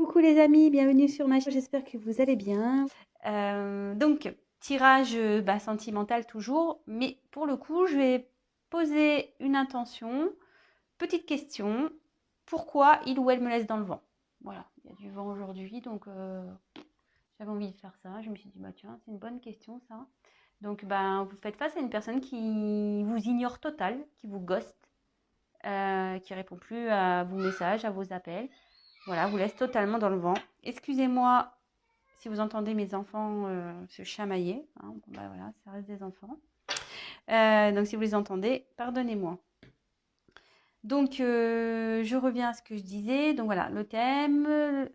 Coucou les amis, bienvenue sur ma chaîne, j'espère que vous allez bien. Donc, tirage sentimental toujours, mais pour le coup, je vais poser une intention, petite question, pourquoi il ou elle me laisse dans le vent? Voilà, il y a du vent aujourd'hui, donc j'avais envie de faire ça. Je me suis dit, bah tiens, c'est une bonne question ça. Donc, vous faites face à une personne qui vous ignore total, qui vous ghost, qui répond plus à vos messages, à vos appels. Voilà, vous laisse totalement dans le vent. Excusez-moi si vous entendez mes enfants se chamailler. Hein, voilà, ça reste des enfants. Donc si vous les entendez, pardonnez-moi. Donc je reviens à ce que je disais. Donc voilà, le thème,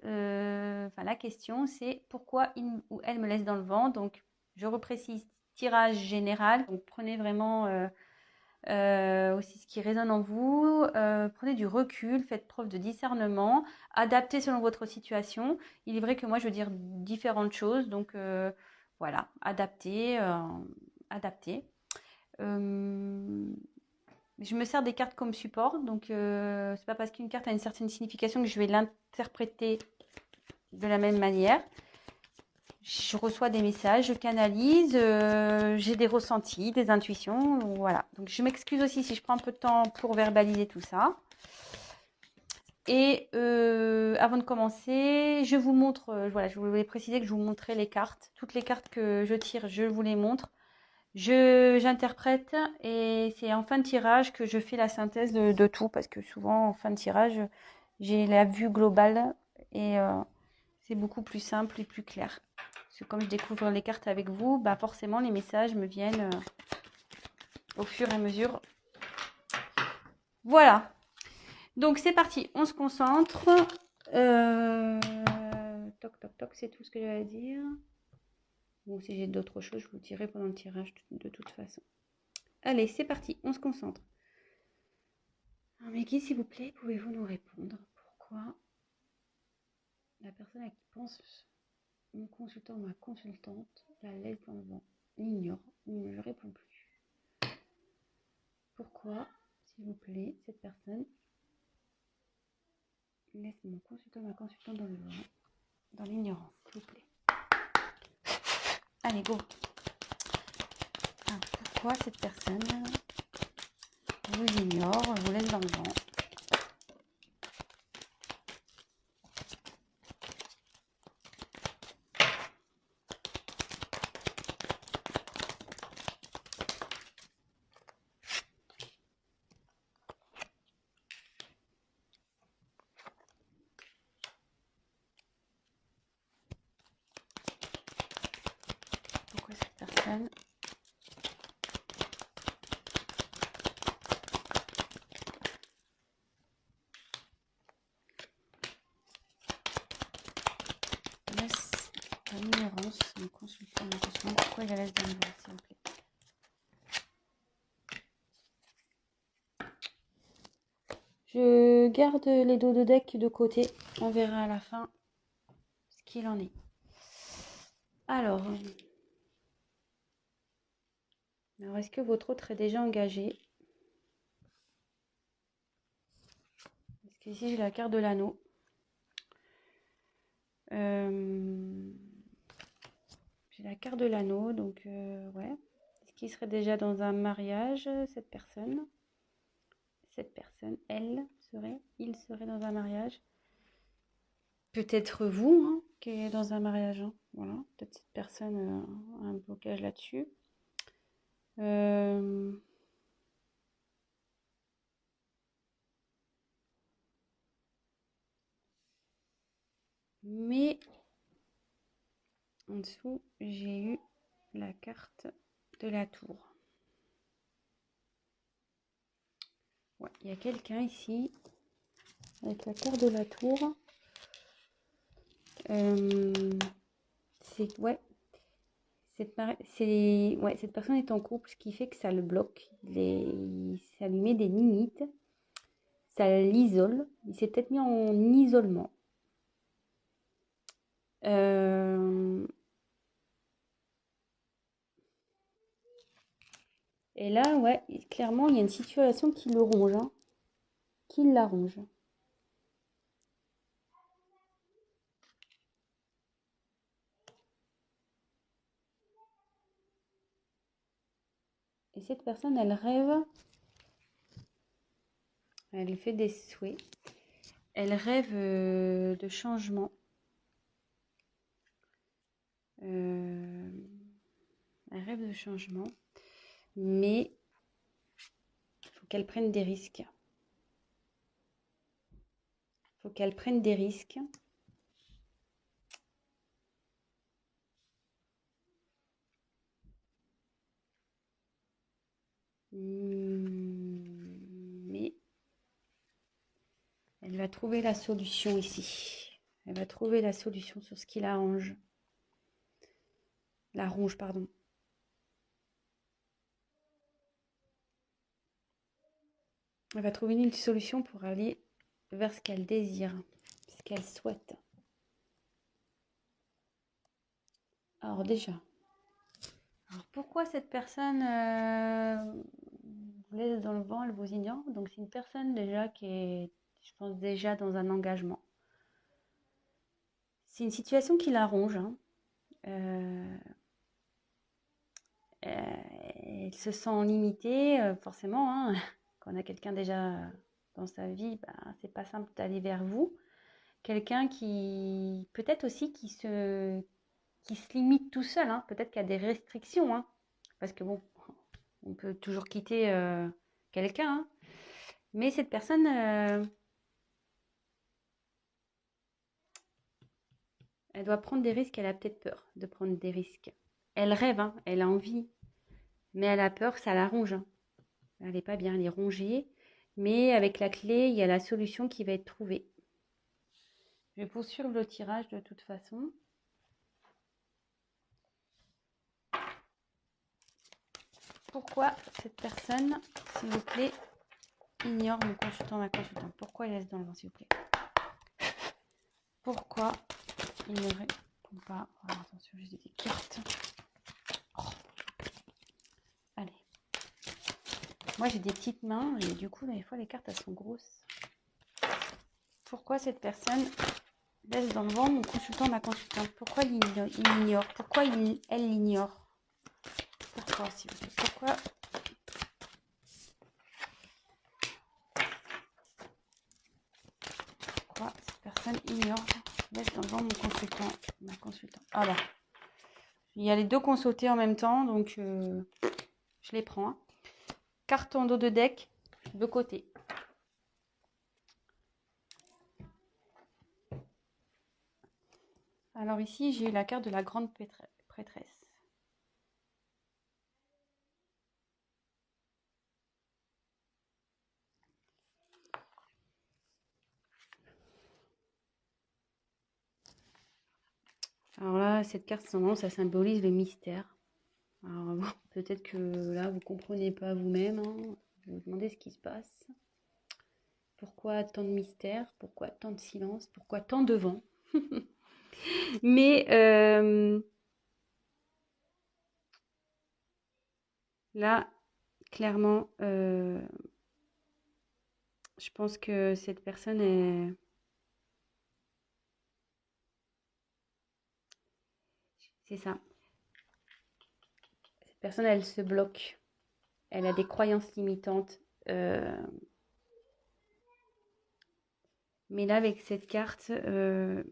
la question, c'est pourquoi il ou elle me laisse dans le vent. Donc je reprécise, tirage général. Donc prenez vraiment aussi ce qui résonne en vous. Prenez du recul, faites preuve de discernement, adaptez selon votre situation. Il est vrai que moi, je veux dire différentes choses, donc voilà, adaptez, adaptez. Je me sers des cartes comme support, donc c'est pas parce qu'une carte a une certaine signification que je vais l'interpréter de la même manière. Je reçois des messages, je canalise, j'ai des ressentis, des intuitions, voilà. Donc je m'excuse aussi si je prends un peu de temps pour verbaliser tout ça. Et avant de commencer, je vous montre, voilà, je voulais préciser que je vous montrais les cartes. Toutes les cartes que je tire, je vous les montre. J'interprète et c'est en fin de tirage que je fais la synthèse de tout parce que souvent en fin de tirage, j'ai la vue globale et c'est beaucoup plus simple et plus clair. Parce que comme je découvre les cartes avec vous, forcément les messages me viennent au fur et à mesure. Voilà. Donc c'est parti, on se concentre. Toc toc toc, c'est tout ce que j'ai à dire. Bon, si j'ai d'autres choses, je vous dirai pendant le tirage de toute façon. Allez, c'est parti, on se concentre. Alors, mes guides, s'il vous plaît, pouvez-vous nous répondre pourquoi la personne à qui pense mon consultant ou ma consultante la laisse dans le vent, l'ignore ou ne lui répond plus? Pourquoi, s'il vous plaît, cette personne laisse mon consultant ou ma consultante dans le vent, dans l'ignorance, s'il vous plaît? Allez, go. Alors, pourquoi cette personne vous ignore, vous laisse dans le vent? Pourquoi cette personne laisse dans l'ignorance mon consultant, ma consultante? Pourquoi il la laisse dans le vent, s'il vous plaît? Je garde les dos de deck de côté. On verra à la fin ce qu'il en est. Alors est-ce que votre autre est déjà engagé? Parce qu'ici, j'ai la carte de l'anneau. J'ai la carte de l'anneau, donc ouais. Est-ce qu'il serait déjà dans un mariage, cette personne? Cette personne, il serait dans un mariage. Peut-être vous, hein, qui est dans un mariage. Hein. Voilà, peut-être cette personne a un blocage là-dessus. Mais en dessous, j'ai eu la carte de la tour. Ouais, il y a quelqu'un ici avec la carte de la tour. C'est ouais, cette personne est en couple, ce qui fait que ça le bloque. Ça lui met des limites, ça l'isole. Il s'est peut-être mis en isolement. Et là, ouais, clairement, il y a une situation qui le ronge, hein, qui la ronge. Et cette personne, elle rêve, elle fait des souhaits, elle rêve de changement. Elle rêve de changement, mais il faut qu'elle prenne des risques. Il faut qu'elle prenne des risques. Mais elle va trouver la solution ici. Elle va trouver la solution sur ce qui l'arrange. L'arrange, pardon. Elle va trouver une solution pour aller vers ce qu'elle désire, ce qu'elle souhaite. Alors déjà, pourquoi cette personne vous laisse dans le vent, elle vous ignore? Donc c'est une personne déjà qui est, je pense, déjà dans un engagement. C'est une situation qui la ronge. Hein. Elle se sent limitée, forcément. Hein. Quand on a quelqu'un déjà dans sa vie, c'est pas simple d'aller vers vous. Quelqu'un qui, peut-être aussi, qui se limite tout seul. Hein. Peut-être qu'il y a des restrictions. Hein. Parce que bon, on peut toujours quitter quelqu'un. Hein. Mais cette personne, elle doit prendre des risques. Elle a peut-être peur de prendre des risques. Elle rêve, hein, elle a envie. Mais elle a peur, ça la ronge. Hein. Elle n'est pas bien, elle est rongée. Mais avec la clé, il y a la solution qui va être trouvée. Je vais poursuivre le tirage de toute façon. Pourquoi cette personne, s'il vous plaît, ignore mon consultant, ma consultante? Pourquoi il laisse dans le vent, s'il vous plaît? Pourquoi il ne répond pas? Oh, attention, j'ai des cartes. Oh. Allez. Moi, j'ai des petites mains et du coup, des fois, les cartes, elles sont grosses. Pourquoi cette personne laisse dans le vent mon consultant, ma consultante? Pourquoi il l'ignore? Pourquoi elle l'ignore? Pourquoi, s'il vous plaît? Pourquoi? Pourquoi cette personne ignore, laisse dans le vent mon consultant, ma consultante? Ah là, il y a les deux consultés en même temps, donc je les prends. Hein. Carte en dos de deck, de côté. Alors ici, j'ai la carte de la grande prêtresse. Alors là, cette carte, ça symbolise le mystère. Alors bon, peut-être que là, vous ne comprenez pas vous-même. Hein. Vous vous demandez ce qui se passe. Pourquoi tant de mystère? Pourquoi tant de silence? Pourquoi tant de vent? Mais là, clairement, je pense que cette personne est... C'est ça. Cette personne, elle se bloque. Elle a des croyances limitantes. Mais là, avec cette carte, elle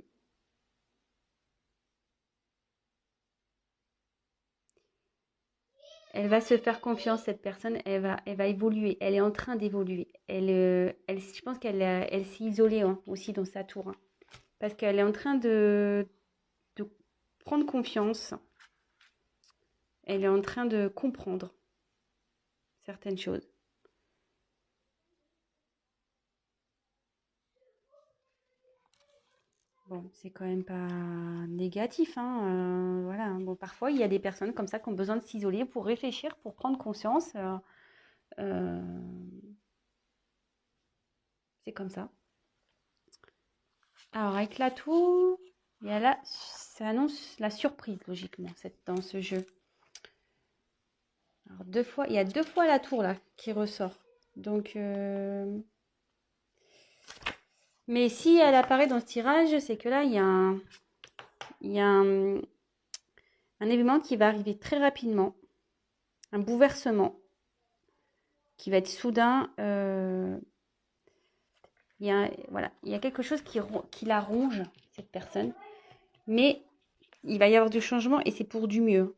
va se faire confiance, cette personne. Elle va évoluer. Elle est en train d'évoluer. Je pense elle s'est isolée hein, aussi dans sa tour. Hein, parce qu'elle est en train de prendre confiance. Elle est en train de comprendre certaines choses. Bon, c'est quand même pas négatif, hein, voilà. Bon, parfois, il y a des personnes comme ça qui ont besoin de s'isoler pour réfléchir, pour prendre conscience. C'est comme ça. Alors, avec la tour, il y a là, ça annonce la surprise, logiquement, dans ce jeu. Alors, il y a 2 fois la tour, là, qui ressort. Donc, mais si elle apparaît dans ce tirage, c'est que là, il y a un événement qui va arriver très rapidement. Un bouleversement. qui va être soudain. Voilà, il y a quelque chose qui la ronge, cette personne. Mais il va y avoir du changement et c'est pour du mieux.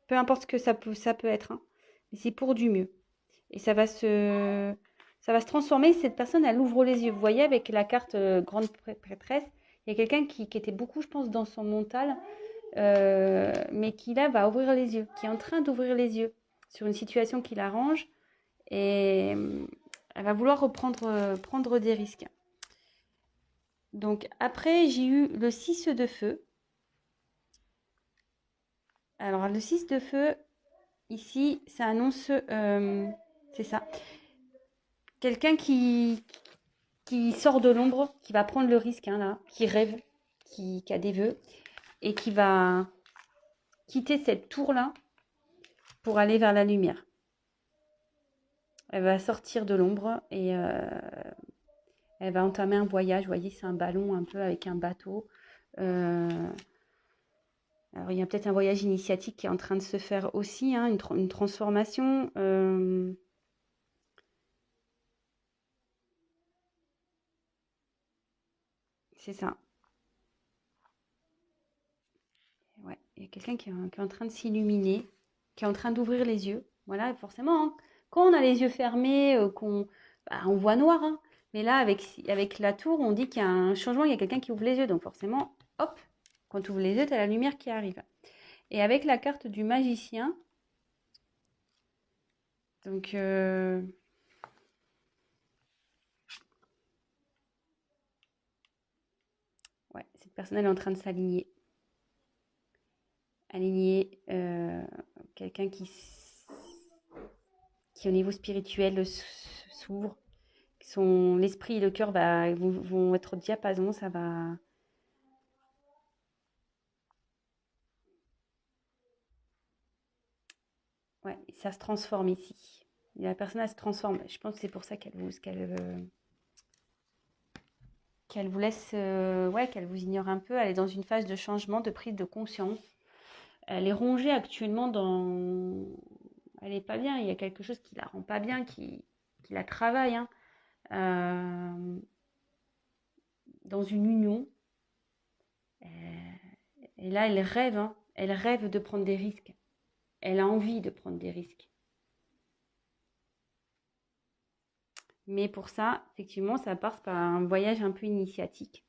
Peu importe ce que ça peut être, hein, mais c'est pour du mieux. Et ça va se transformer. Cette personne, elle ouvre les yeux. Vous voyez, avec la carte grande prêtresse, il y a quelqu'un qui était beaucoup, je pense, dans son mental, mais qui là va ouvrir les yeux, qui est en train d'ouvrir les yeux sur une situation qui l'arrange. Et elle va vouloir prendre des risques. Donc après, j'ai eu le 6 de feu. Alors le 6 de feu, ici, ça annonce, c'est ça, quelqu'un qui sort de l'ombre, qui va prendre le risque, hein, là, qui rêve, qui a des vœux, et qui va quitter cette tour-là pour aller vers la lumière. Elle va sortir de l'ombre et elle va entamer un voyage. Vous voyez, c'est un ballon un peu avec un bateau. Alors, il y a peut-être un voyage initiatique qui est en train de se faire aussi, hein, une transformation. C'est ça. Ouais, il y a quelqu'un qui est en train de s'illuminer, qui est en train d'ouvrir les yeux. Voilà, forcément, hein, quand on a les yeux fermés, on voit noir, hein. Mais là, avec la tour, on dit qu'il y a un changement, il y a quelqu'un qui ouvre les yeux. Donc forcément, hop, quand tu ouvres les yeux, tu as la lumière qui arrive. Et avec la carte du magicien, donc ouais, cette personne elle est en train de s'aligner. Aligner quelqu'un qui au niveau spirituel s'ouvre. L'esprit et le cœur vont être au diapason, ça va. Ouais, ça se transforme ici. La personne, elle se transforme. Je pense que c'est pour ça qu'elle vous laisse, qu'elle vous ignore un peu. Elle est dans une phase de changement, de prise de conscience. Elle est rongée actuellement elle n'est pas bien. Il y a quelque chose qui la rend pas bien, qui la travaille, hein. Dans une union. Et là, elle rêve, hein. Elle rêve de prendre des risques. Elle a envie de prendre des risques. Mais pour ça, effectivement, ça passe par un voyage un peu initiatique.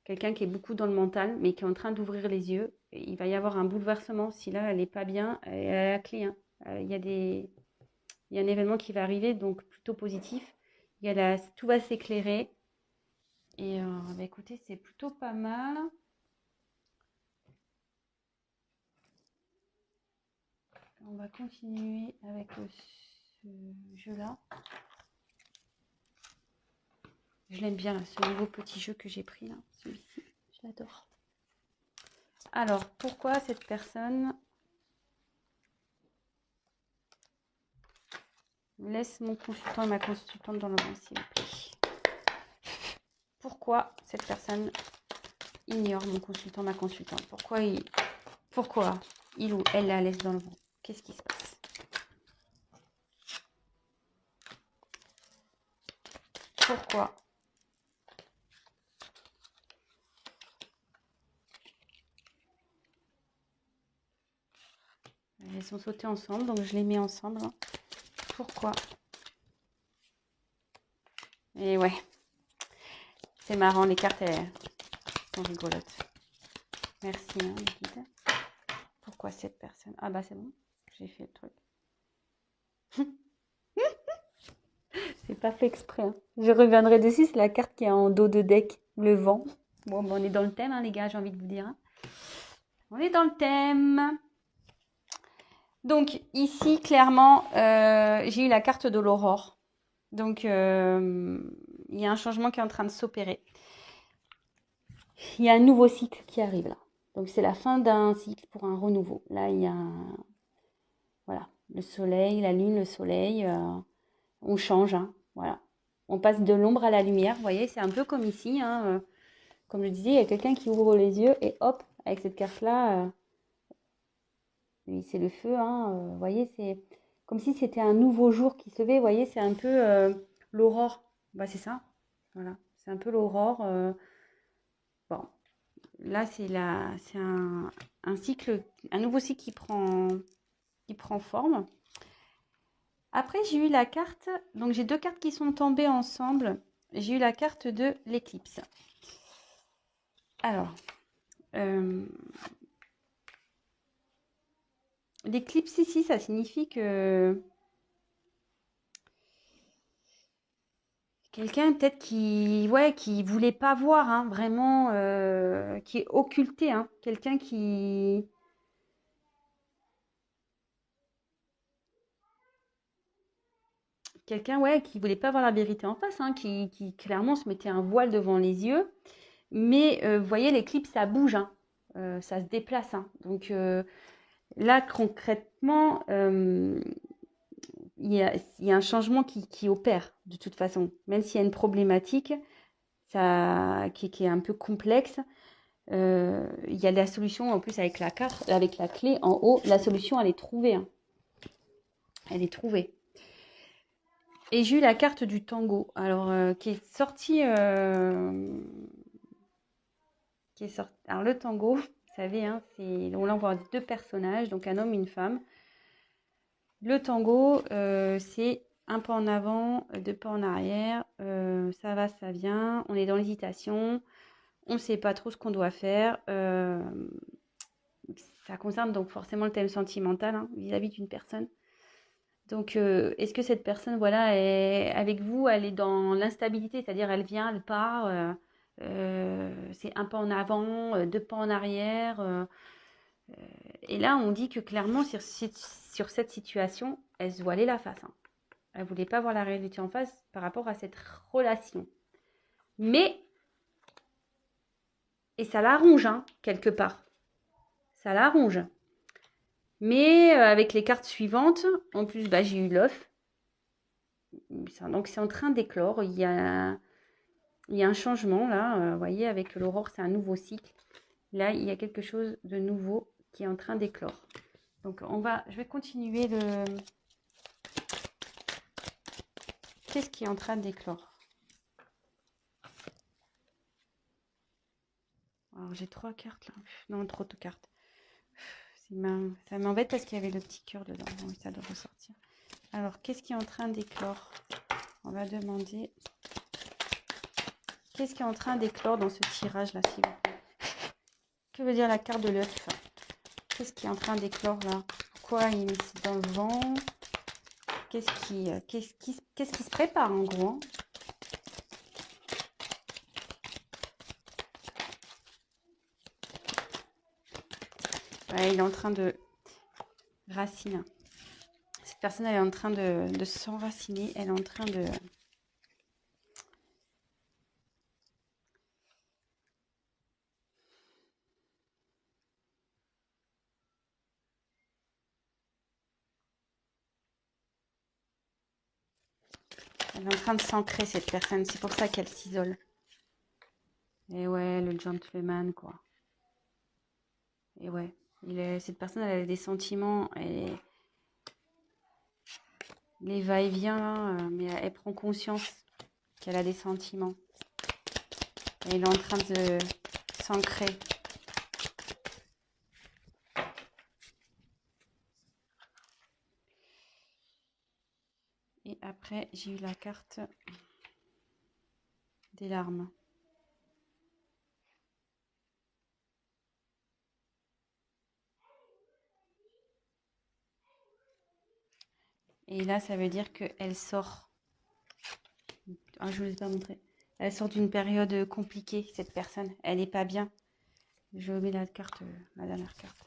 Quelqu'un qui est beaucoup dans le mental, mais qui est en train d'ouvrir les yeux. Et il va y avoir un bouleversement. Si là, elle n'est pas bien, elle a la clé, hein. Il y a un événement qui va arriver, donc plutôt positif. Tout va s'éclairer. Et écoutez, c'est plutôt pas mal. On va continuer avec ce jeu-là. Je l'aime bien, là, ce nouveau petit jeu que j'ai pris, là, celui-ci. Je l'adore. Alors, pourquoi cette personne laisse mon consultant et ma consultante dans le banc, s'il vous plaît? Pourquoi cette personne ignore mon consultant, ma consultante? Pourquoi il ou elle la laisse dans le banc? Qu'est-ce qui se passe? Pourquoi? Elles sont sautées ensemble, donc je les mets ensemble. Pourquoi? Et ouais, c'est marrant, les cartes elles sont rigolotes. Merci, hein, guide. Pourquoi cette personne? Ah bah c'est bon, j'ai fait le truc. C'est pas fait exprès, hein. Je reviendrai dessus, c'est la carte qui est en dos de deck, le vent. Bon, on est dans le thème, hein, les gars, j'ai envie de vous dire. On est dans le thème. Donc ici, clairement, j'ai eu la carte de l'aurore. Donc, il y a un changement qui est en train de s'opérer. Il y a un nouveau cycle qui arrive là. Donc, c'est la fin d'un cycle pour un renouveau. Là, il y a voilà, le soleil, la lune, le soleil. On change, hein, voilà. On passe de l'ombre à la lumière. Vous voyez, c'est un peu comme ici, hein, comme je disais, il y a quelqu'un qui ouvre les yeux et hop, avec cette carte-là, c'est le feu, hein, vous voyez, comme si c'était un nouveau jour qui se levait. Vous voyez, c'est un peu l'aurore. Bah, c'est ça. Voilà, c'est un peu l'aurore. Bon, là, c'est un cycle, un nouveau cycle qui prend forme. Après, j'ai eu la carte, donc j'ai deux cartes qui sont tombées ensemble. J'ai eu la carte de l'éclipse. Alors, l'éclipse ici, ça signifie que quelqu'un peut-être qui voulait pas voir, hein, vraiment, qui est occulté, hein, quelqu'un qui voulait pas voir la vérité en face, hein, qui clairement se mettait un voile devant les yeux. Mais vous voyez, l'éclipse, ça bouge, hein, ça se déplace, hein. Donc là, concrètement, il y a un changement qui opère de toute façon. Même s'il y a une problématique qui est un peu complexe, il y a la solution en plus avec la carte, avec la clé en haut. La solution, elle est trouvée, hein. Elle est trouvée. Et j'ai eu la carte du tango, alors qui est sortie. Alors le tango, vous savez, hein, là on voit deux personnages, donc un homme et une femme. Le tango, c'est un pas en avant, deux pas en arrière, ça va, ça vient, on est dans l'hésitation, on ne sait pas trop ce qu'on doit faire. Ça concerne donc forcément le thème sentimental, hein, vis-à-vis d'une personne. Donc, est-ce que cette personne, voilà, est avec vous, elle est dans l'instabilité, c'est-à-dire elle vient, elle part, c'est un pas en avant, deux pas en arrière. Et là, on dit que clairement, sur cette situation, elle se voilait la face, hein. Elle ne voulait pas voir la réalité en face par rapport à cette relation. Mais, et ça la ronge, hein, quelque part. Ça la ronge. Mais avec les cartes suivantes, en plus, bah, j'ai eu l'œuf. Donc c'est en train d'éclore. Il y a un changement là. Vous voyez, avec l'aurore, c'est un nouveau cycle. Là, il y a quelque chose de nouveau qui est en train d'éclore. Donc je vais continuer le... Qu'est-ce qui est en train d'éclore? Alors j'ai 3 cartes là. Non, trop de cartes. Ça m'embête parce qu'il y avait le petit cœur dedans. Bon, ça doit ressortir. Alors, qu'est-ce qui est en train d'éclore? On va demander... Qu'est-ce qui est en train d'éclore dans ce tirage-là, s'il vous plaît? Que veut dire la carte de l'œuf? Qu'est-ce qui est en train d'éclore là? Pourquoi il est dans le vent? Qu'est-ce qui se prépare en gros, hein? Ouais, il est en train de raciner. Cette personne, elle est en train de s'enraciner. Elle est en train de... Elle est en train de s'ancrer, cette personne. C'est pour ça qu'elle s'isole. Et ouais, le gentleman, quoi. Et ouais, cette personne, elle a des sentiments. Les va-et-vient, là, mais elle prend conscience qu'elle a des sentiments. Et elle est en train de s'ancrer. Et après, j'ai eu la carte des larmes. Et là, ça veut dire qu'elle sort. Ah, je ne vous ai pas montré. Elle sort d'une période compliquée, cette personne. Elle n'est pas bien. Je mets la carte, la dernière carte.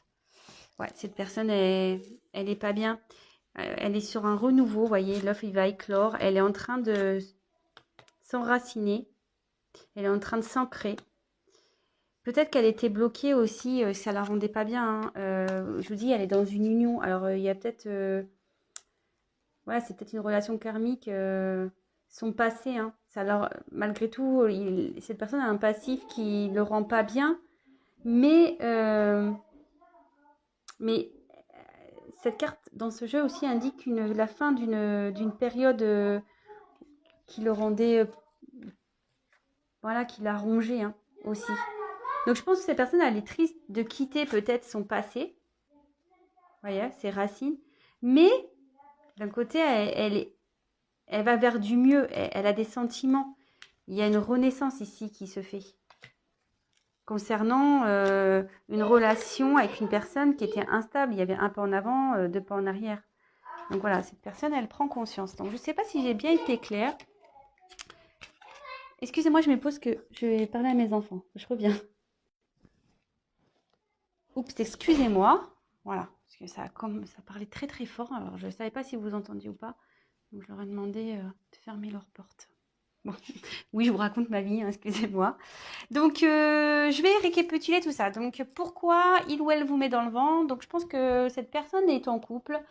Ouais, cette personne, elle n'est pas bien. Elle est sur un renouveau, vous voyez, l'œuf, il va éclore. Elle est en train de s'enraciner. Elle est en train de s'ancrer. Peut-être qu'elle était bloquée aussi, ça la rendait pas bien, hein. Je vous dis, elle est dans une union. Alors, il y a peut-être... ouais, c'est peut-être une relation karmique, son passé, hein. Malgré tout, cette personne a un passif qui ne le rend pas bien. Mais cette carte dans ce jeu aussi indique la fin d'une période qui le rendait, voilà, qui l'a rongé hein, aussi. Donc je pense que cette personne, elle est triste de quitter peut-être son passé, voyez, ses racines, mais d'un côté, elle va vers du mieux, elle a des sentiments. Il y a une renaissance ici qui se fait concernant une relation avec une personne qui était instable. Il y avait un pas en avant, deux pas en arrière. Donc voilà, cette personne, elle prend conscience. Donc je ne sais pas si j'ai bien été claire. Excusez-moi, je me pose que je vais parler à mes enfants. Je reviens. Oups, excusez-moi. Voilà, parce que ça parlait très très fort. Alors je ne savais pas si vous entendiez ou pas. Donc je leur ai demandé de fermer leur porte. Bon, oui, je vous raconte ma vie, hein, excusez-moi. Donc, je vais récapituler tout ça. Donc, pourquoi il ou elle vous met dans le vent? Donc, je pense que cette personne est en couple.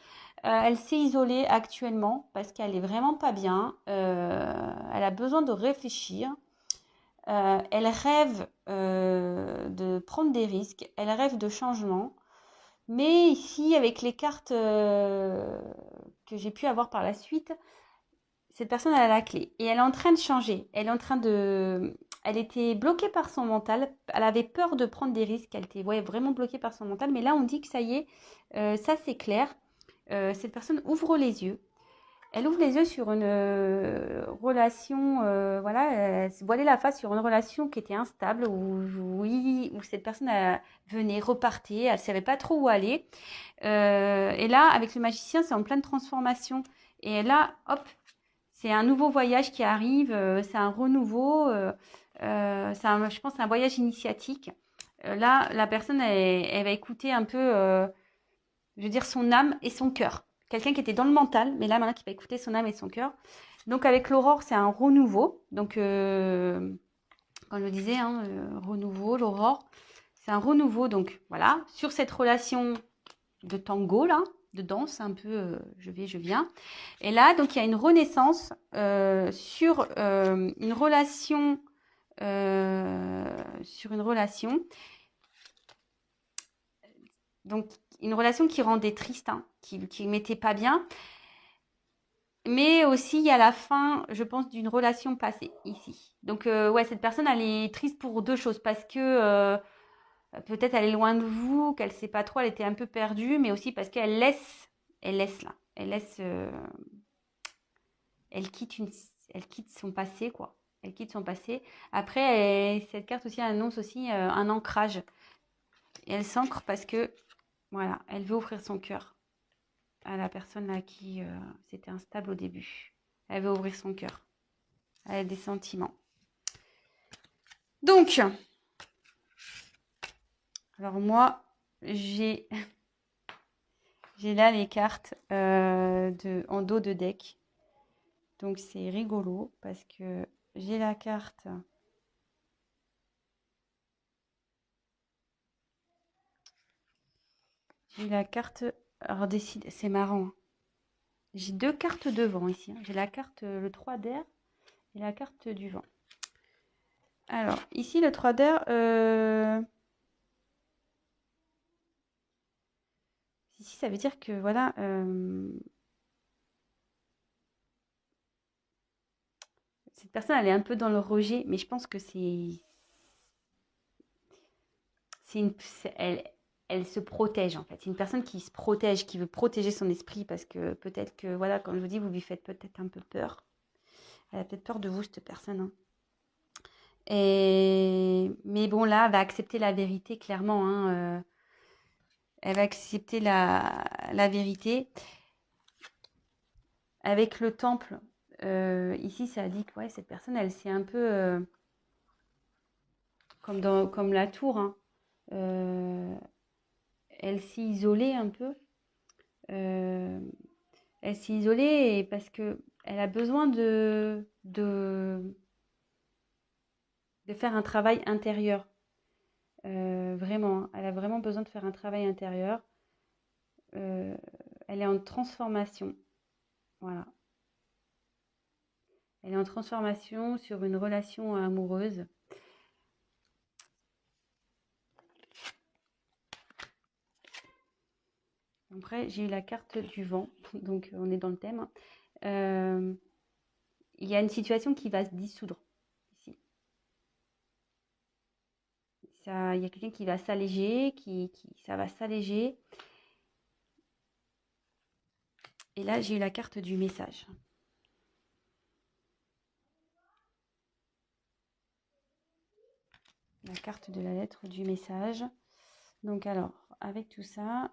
Elle s'est isolée actuellement parce qu'elle est vraiment pas bien. Elle a besoin de réfléchir. Elle rêve de prendre des risques. Elle rêve de changement. Mais ici, avec les cartes que j'ai pu avoir par la suite, cette personne elle a la clé et elle est en train de changer. Elle était bloquée par son mental. Elle avait peur de prendre des risques. Elle était vraiment bloquée par son mental. Mais là, on dit que ça y est, ça c'est clair. Cette personne ouvre les yeux. Elle ouvre les yeux sur une relation, voilà, elle se voilait la face sur une relation qui était instable, où cette personne venait, repartait, elle ne savait pas trop où aller. Et là, avec le magicien, c'est en pleine transformation. Et là, hop, c'est un nouveau voyage qui arrive, c'est un renouveau, je pense, c'est un voyage initiatique. Là, la personne, elle va écouter un peu, je veux dire, son âme et son cœur. Quelqu'un qui était dans le mental, mais là, maintenant, qui va écouter son âme et son cœur. Donc, avec l'aurore, c'est un renouveau. Donc, comme je le disais, hein, renouveau, l'aurore, c'est un renouveau. Donc, voilà, sur cette relation de tango, là, de danse, un peu, je vais, je viens. Et là, donc, il y a une renaissance sur une relation, donc une relation qui rendait triste, hein, qui mettait pas bien. Mais aussi, il y a la fin, je pense, d'une relation passée ici. Donc, ouais, cette personne, elle est triste pour deux choses. Parce que peut-être elle est loin de vous, qu'elle ne sait pas trop, elle était un peu perdue. Mais aussi parce qu'elle laisse là. Elle quitte son passé, quoi. Elle quitte son passé. Après, cette carte aussi annonce aussi un ancrage. Et elle s'ancre parce que, voilà, elle veut ouvrir son cœur à la personne à qui c'était instable au début. Elle veut ouvrir son cœur. Elle a des sentiments. Donc, alors moi, j'ai là les cartes en dos de deck. Donc, c'est rigolo parce que j'ai la carte. Alors, c'est marrant, hein. J'ai deux cartes de vent ici, hein. J'ai la carte, le 3 d'air et la carte du vent. Alors, ici, le 3 d'air, ici, ça veut dire que, voilà, cette personne, elle est un peu dans le rejet, mais je pense que elle se protège, en fait. C'est une personne qui se protège, qui veut protéger son esprit, parce que peut-être que, voilà, comme je vous dis, vous lui faites peut-être un peu peur. Elle a peut-être peur de vous, cette personne, hein. Mais bon, là, elle va accepter la vérité, clairement, hein. Elle va accepter la vérité. Avec le temple, ici, ça dit que ouais, cette personne, elle s'est un peu, comme la tour, hein, elle s'est isolée un peu. Euh, Elle s'est isolée parce que elle a besoin de faire un travail intérieur. Vraiment, elle a vraiment besoin de faire un travail intérieur. Euh, Elle est en transformation. Voilà. Elle est en transformation sur une relation amoureuse. Après, j'ai eu la carte du vent, donc on est dans le thème. Il y a une situation qui va se dissoudre ici. Il y a quelqu'un qui va s'alléger, ça va s'alléger. Et là, j'ai eu la carte du message. La carte de la lettre du message. Donc alors, avec tout ça,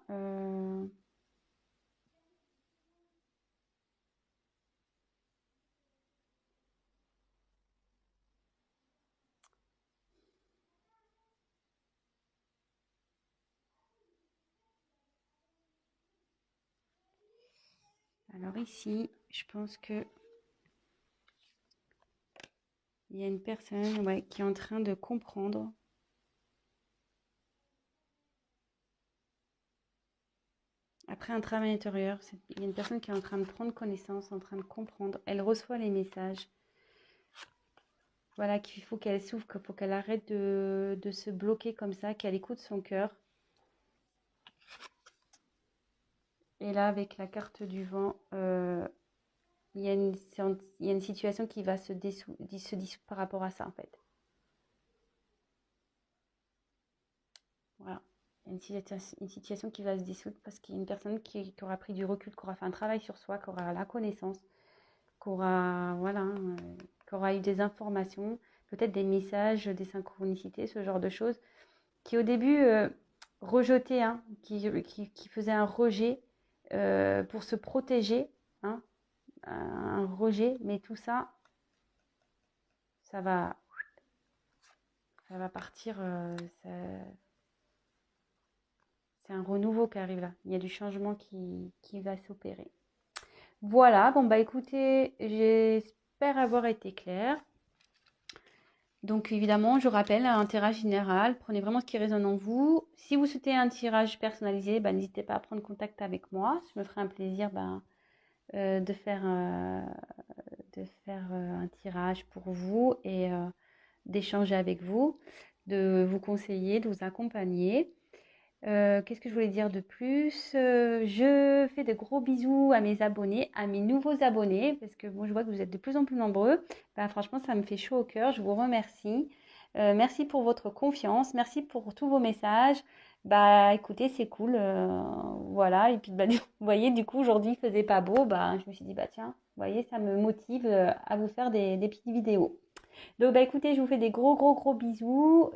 alors ici, je pense que il y a une personne qui est en train de comprendre. Après un travail intérieur, il y a une personne qui est en train de prendre connaissance, en train de comprendre. Elle reçoit les messages. Voilà, qu'il faut qu'elle s'ouvre, qu'il faut qu'elle arrête de se bloquer comme ça, qu'elle écoute son cœur. Et là, avec la carte du vent, il y a une situation qui va se dissoudre par rapport à ça, en fait. Voilà. Il y a une situation qui va se dissoudre parce qu'il y a une personne qui aura pris du recul, qui aura fait un travail sur soi, qui aura la connaissance, qui aura, voilà, qui aura eu des informations, peut-être des messages, des synchronicités, ce genre de choses, qui au début rejetait, hein, qui faisait un rejet pour se protéger, hein, un rejet, mais tout ça, ça va partir, c'est un renouveau qui arrive là. Il y a du changement qui va s'opérer. Voilà, bon bah écoutez, j'espère avoir été claire. Donc évidemment, je rappelle, un tirage général, prenez vraiment ce qui résonne en vous. Si vous souhaitez un tirage personnalisé, bah, n'hésitez pas à prendre contact avec moi. Je me ferai un plaisir de faire un tirage pour vous et d'échanger avec vous, de vous conseiller, de vous accompagner. Qu'est-ce que je voulais dire de plus? Je fais de gros bisous à mes abonnés, à mes nouveaux abonnés, parce que moi je vois que vous êtes de plus en plus nombreux. Bah, franchement, ça me fait chaud au cœur. Je vous remercie. Merci pour votre confiance. Merci pour tous vos messages. Bah écoutez, c'est cool. Voilà. Et puis bah, vous voyez, du coup, aujourd'hui, il faisait pas beau. Bah, je me suis dit, bah tiens, vous voyez, ça me motive à vous faire des petites vidéos. Donc, bah, écoutez, je vous fais des gros bisous.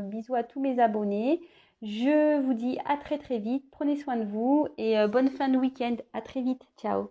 Bisous à tous mes abonnés. Je vous dis à très vite. Prenez soin de vous et bonne fin de week-end. À très vite. Ciao.